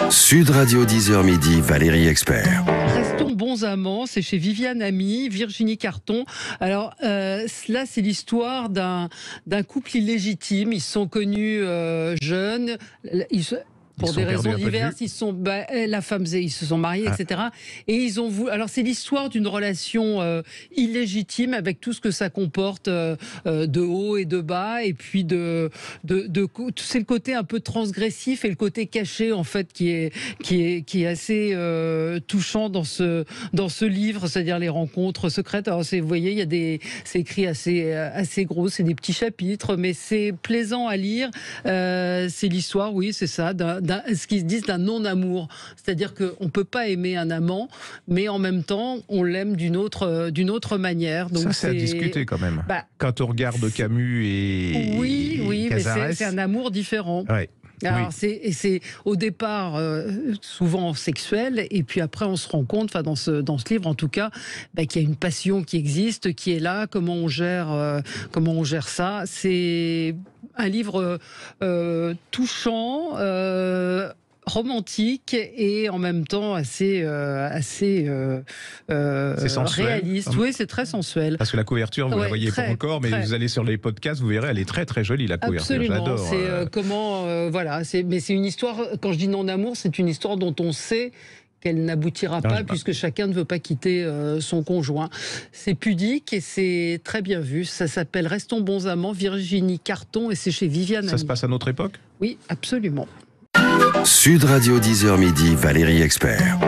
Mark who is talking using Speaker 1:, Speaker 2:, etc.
Speaker 1: Sud Radio 10h midi, Valérie Expert.
Speaker 2: Restons bons amants, c'est chez Viviane Ami, Virginie Carton. Alors là, c'est l'histoire d'un couple illégitime. Ils se sont connus jeunes. Pour des raisons diverses, ils sont, la femme, ils se sont mariés, etc. Et ils ont voulu. Alors c'est l'histoire d'une relation illégitime avec tout ce que ça comporte de haut et de bas, et puis c'est le côté un peu transgressif et le côté caché en fait qui est assez touchant dans ce livre, c'est-à-dire les rencontres secrètes. Alors vous voyez, c'est écrit assez gros, c'est des petits chapitres, mais c'est plaisant à lire. C'est l'histoire, oui, c'est ça. Ce qu'ils disent d'un non-amour, c'est-à-dire qu'on ne peut pas aimer un amant, mais en même temps, on l'aime d'une autre manière. Donc
Speaker 3: ça, c'est à discuter quand même. Quand on regarde Camus et
Speaker 2: Casares, mais c'est un amour différent.
Speaker 3: Ouais.
Speaker 2: Alors
Speaker 3: oui.
Speaker 2: c'est au départ souvent sexuel, et puis après on se rend compte, dans ce livre en tout cas, qu'il y a une passion qui existe, qui est là. Comment on gère ça. C'est un livre touchant, romantique et en même temps assez réaliste. Oui, c'est très sensuel.
Speaker 3: Parce que la couverture, vous ne la voyez pas encore, mais vous allez sur les podcasts, vous verrez, elle est très très jolie, la couverture.
Speaker 2: Absolument.
Speaker 3: J'adore.
Speaker 2: Mais c'est une histoire. Quand je dis non-amour, c'est une histoire dont on sait qu'elle n'aboutira pas, puisque chacun ne veut pas quitter son conjoint. C'est pudique et c'est très bien vu. Ça s'appelle Restons bons amants, Virginie Carton, et c'est chez Viviane Ami.
Speaker 3: Ça se passe à notre époque ?
Speaker 2: Oui, absolument.
Speaker 1: Sud Radio 10h midi, Valérie Expert.